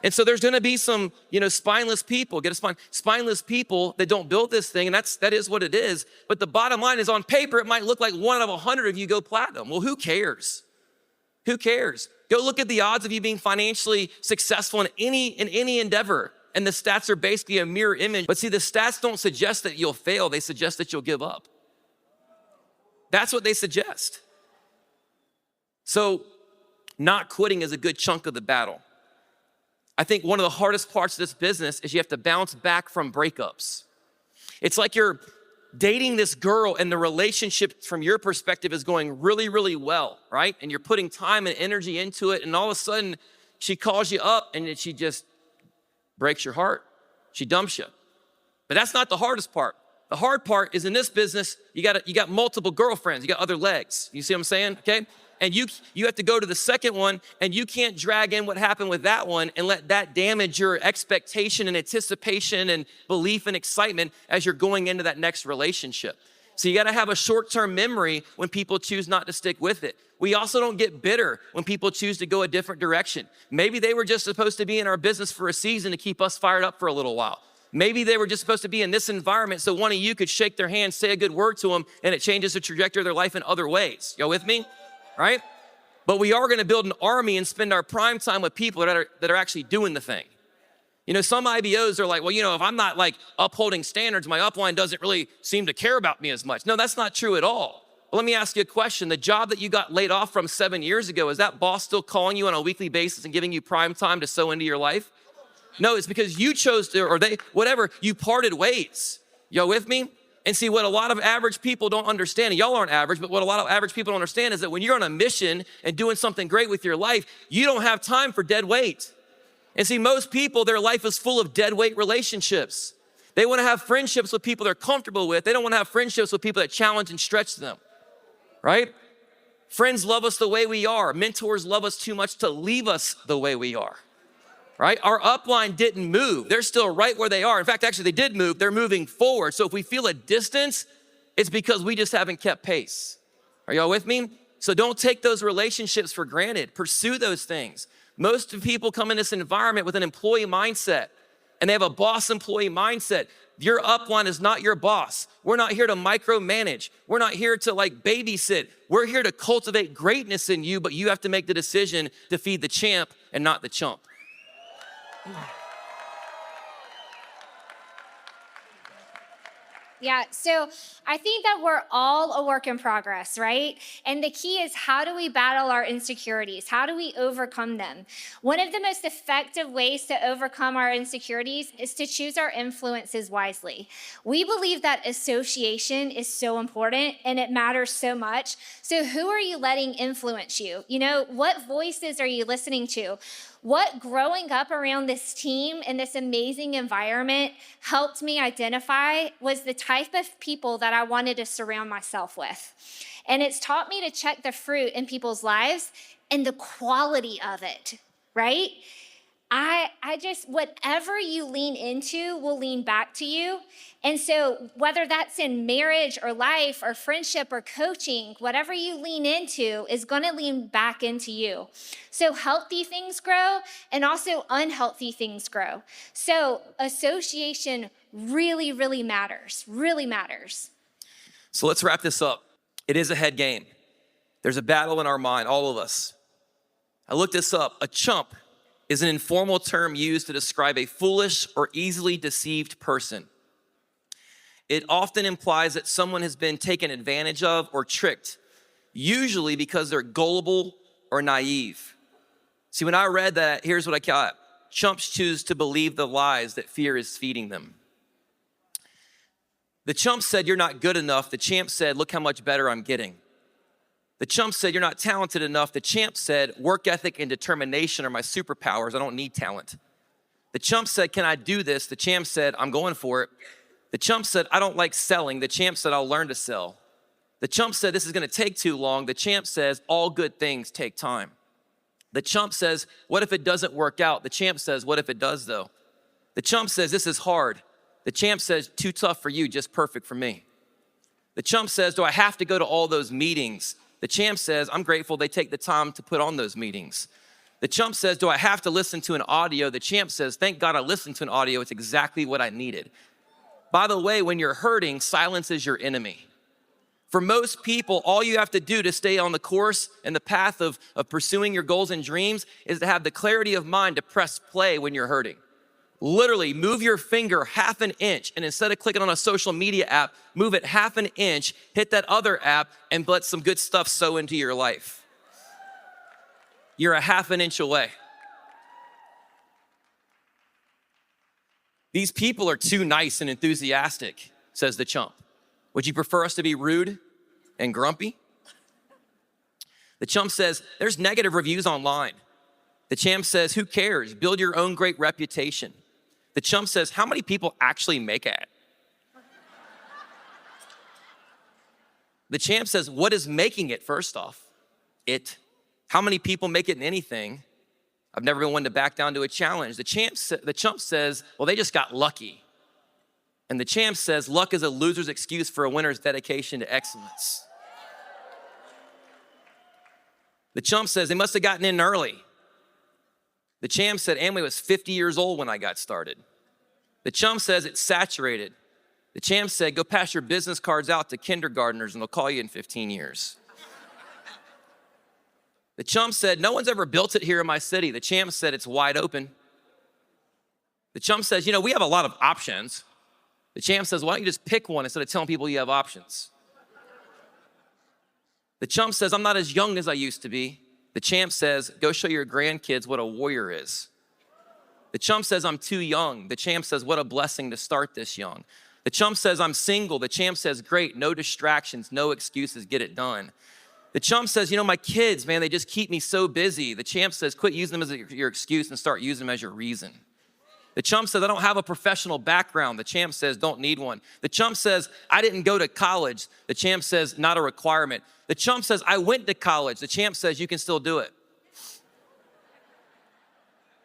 And so there's gonna be some, spineless people, spineless people that don't build this thing, and that is what it is. But the bottom line is, on paper, it might look like 1 out of 100 of you go platinum. Well, who cares? Who cares? Go look at the odds of you being financially successful in any endeavor. And the stats are basically a mirror image. But see, the stats don't suggest that you'll fail. They suggest that you'll give up. That's what they suggest. So not quitting is a good chunk of the battle. I think one of the hardest parts of this business is you have to bounce back from breakups. It's like you're dating this girl and the relationship from your perspective is going really, really well, right? And you're putting time and energy into it, and all of a sudden she calls you up and then she just breaks your heart. She dumps you. But that's not the hardest part. The hard part is, in this business, you got multiple girlfriends, you got other legs. You see what I'm saying? Okay? And you have to go to the second one, and you can't drag in what happened with that one and let that damage your expectation and anticipation and belief and excitement as you're going into that next relationship. So you gotta have a short-term memory when people choose not to stick with it. We also don't get bitter when people choose to go a different direction. Maybe they were just supposed to be in our business for a season to keep us fired up for a little while. Maybe they were just supposed to be in this environment so one of you could shake their hand, say a good word to them, and it changes the trajectory of their life in other ways. Y'all with me? Right? But we are gonna build an army and spend our prime time with people that are actually doing the thing. Some IBOs are like, well, if I'm not like upholding standards, my upline doesn't really seem to care about me as much. No, that's not true at all. Well, let me ask you a question. The job that you got laid off from 7 years ago, is that boss still calling you on a weekly basis and giving you prime time to sow into your life? No, it's because you chose to, or they, whatever, you parted ways. Y'all with me? And see, what a lot of average people don't understand, and y'all aren't average, but what a lot of average people don't understand is that when you're on a mission and doing something great with your life, you don't have time for dead weight. And see, most people, their life is full of dead weight relationships. They want to have friendships with people they're comfortable with. They don't want to have friendships with people that challenge and stretch them, right? Friends love us the way we are. Mentors love us too much to leave us the way we are. Right? Our upline didn't move. They're still right where they are. In fact, actually, they did move. They're moving forward. So if we feel a distance, it's because we just haven't kept pace. Are y'all with me? So don't take those relationships for granted. Pursue those things. Most people come in this environment with an employee mindset, and they have a boss-employee mindset. Your upline is not your boss. We're not here to micromanage. We're not here to babysit. We're here to cultivate greatness in you, but you have to make the decision to feed the champ and not the chump. Yeah, so I think that we're all a work in progress, right? And the key is, how do we battle our insecurities? How do we overcome them? One of the most effective ways to overcome our insecurities is to choose our influences wisely. We believe that association is so important and it matters so much. So who are you letting influence you? What voices are you listening to? What growing up around this team in this amazing environment helped me identify was the type of people that I wanted to surround myself with. And it's taught me to check the fruit in people's lives and the quality of it, right? I just, whatever you lean into will lean back to you. And so whether that's in marriage or life or friendship or coaching, whatever you lean into is going to lean back into you. So healthy things grow and also unhealthy things grow. So association really, really matters, really matters. So let's wrap this up. It is a head game. There's a battle in our mind, all of us. I looked this up. A chump is an informal term used to describe a foolish or easily deceived person. It often implies that someone has been taken advantage of or tricked, usually because they're gullible or naive. See, when I read that, here's what I got. Chumps choose to believe the lies that fear is feeding them. The chump said, you're not good enough. The champ said, look how much better I'm getting. The chump said, you're not talented enough. The champ said, work ethic and determination are my superpowers. I don't need talent. The chump said, can I do this? The champ said, I'm going for it. The chump said, I don't like selling. The champ said, I'll learn to sell. The chump said, this is gonna take too long. The champ says, all good things take time. The chump says, what if it doesn't work out? The champ says, what if it does though? The chump says, this is hard. The champ says, too tough for you, just perfect for me. The chump says, do I have to go to all those meetings? The champ says, I'm grateful they take the time to put on those meetings. The chump says, do I have to listen to an audio? The champ says, thank God I listened to an audio. It's exactly what I needed. By the way, when you're hurting, silence is your enemy. For most people, all you have to do to stay on the course and the path of pursuing your goals and dreams is to have the clarity of mind to press play when you're hurting. Literally move your finger half an inch, and instead of clicking on a social media app, move it half an inch, hit that other app, and let some good stuff sow into your life. You're a half an inch away. These people are too nice and enthusiastic, says the chump. Would you prefer us to be rude and grumpy? The chump says, there's negative reviews online. The champ says, who cares? Build your own great reputation. The chump says, how many people actually make it? The champ says, what is making it, first off? It. How many people make it in anything? I've never been one to back down to a challenge. The chump says, well, they just got lucky. And the champ says, luck is a loser's excuse for a winner's dedication to excellence. The chump says, they must have gotten in early. The champ said, Amway was 50 years old when I got started. The chump says, it's saturated. The champ said, go pass your business cards out to kindergartners and they'll call you in 15 years. The chump said, no one's ever built it here in my city. The champ said, it's wide open. The chump says, we have a lot of options. The champ says, why don't you just pick one instead of telling people you have options? The chump says, I'm not as young as I used to be. The champ says, go show your grandkids what a warrior is. The chump says, I'm too young. The champ says, what a blessing to start this young. The chump says, I'm single. The champ says, great, no distractions, no excuses, get it done. The chump says, my kids, man, they just keep me so busy. The champ says, quit using them as your excuse and start using them as your reason. The chump says, I don't have a professional background. The champ says, don't need one. The chump says, I didn't go to college. The champ says, not a requirement. The chump says, I went to college. The champ says, you can still do it.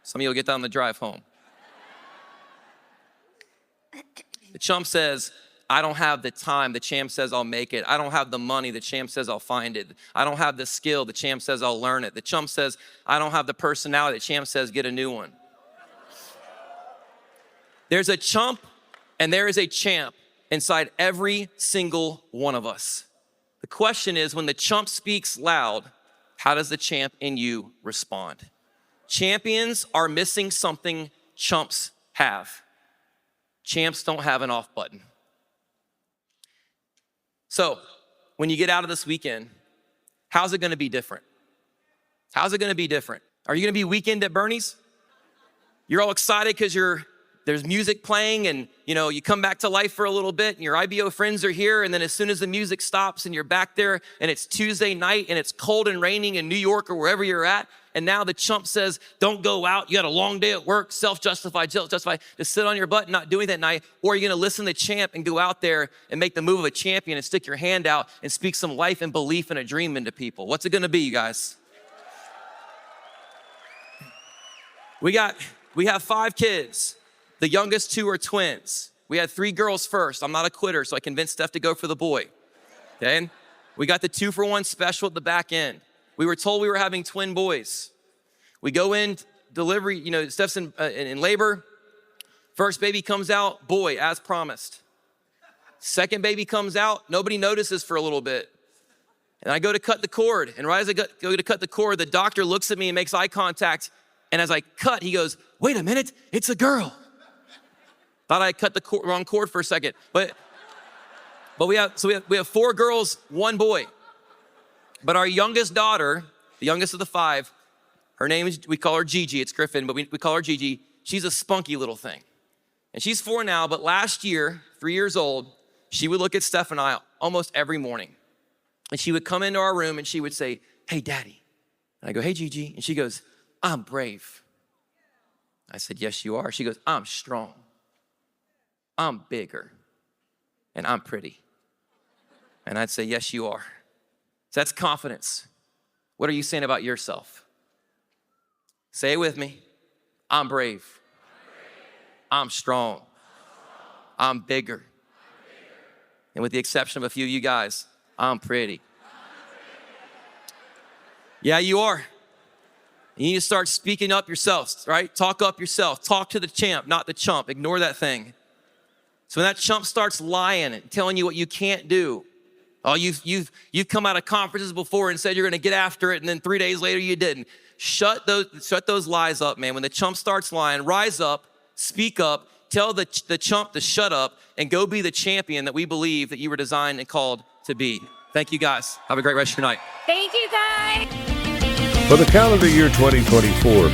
Some of you will get that on the drive home. The chump says, I don't have the time. The champ says, I'll make it. I don't have the money. The champ says, I'll find it. I don't have the skill. The champ says, I'll learn it. The chump says, I don't have the personality. The champ says, get a new one. There's a chump and there is a champ inside every single one of us. The question is, when the chump speaks loud, how does the champ in you respond? Champions are missing something chumps have. Champs don't have an off button. So, when you get out of this weekend, how's it gonna be different? How's it gonna be different? Are you gonna be weekend at Bernie's? You're all excited because there's music playing and you come back to life for a little bit and your IBO friends are here, and then as soon as the music stops and you're back there and it's Tuesday night and it's cold and raining in New York or wherever you're at, and now the chump says, don't go out, you had a long day at work, self-justified, to sit on your butt and not do anything that night, or you're gonna listen to champ and go out there and make the move of a champion and stick your hand out and speak some life and belief and a dream into people. What's it gonna be, you guys? We have 5 kids. The youngest 2 are twins. We had 3 girls first. I'm not a quitter, so I convinced Steph to go for the boy. Okay? We got the 2-for-1 special at the back end. We were told we were having twin boys. We go in, delivery, Steph's in labor. First baby comes out, boy, as promised. Second baby comes out, nobody notices for a little bit. And I go to cut the cord. And right as I go to cut the cord, the doctor looks at me and makes eye contact. And as I cut, he goes, wait a minute, it's a girl. Thought I cut the wrong cord for a second. But we have 4 girls, 1 boy. But our youngest daughter, the youngest of the 5, her name is, we call her Gigi. It's Griffin, but we call her Gigi. She's a spunky little thing. And she's 4 now, but last year, 3 years old, she would look at Steph and I almost every morning. And she would come into our room and she would say, hey, Daddy. And I go, hey, Gigi. And she goes, I'm brave. I said, yes, you are. She goes, I'm strong. I'm bigger. And I'm pretty. And I'd say, yes, you are. So that's confidence. What are you saying about yourself? Say it with me. I'm brave. I'm strong. I'm bigger. And with the exception of a few of you guys, I'm pretty. Yeah, you are. You need to start speaking up yourselves, right? Talk up yourself. Talk to the champ, not the chump. Ignore that thing. So when that chump starts lying and telling you what you can't do, oh, you've come out of conferences before and said you're gonna get after it, and then 3 days later you didn't. Shut those lies up, man. When the chump starts lying, rise up, speak up, tell the chump to shut up, and go be the champion that we believe that you were designed and called to be. Thank you, guys. Have a great rest of your night. Thank you, guys. For the calendar year 2024,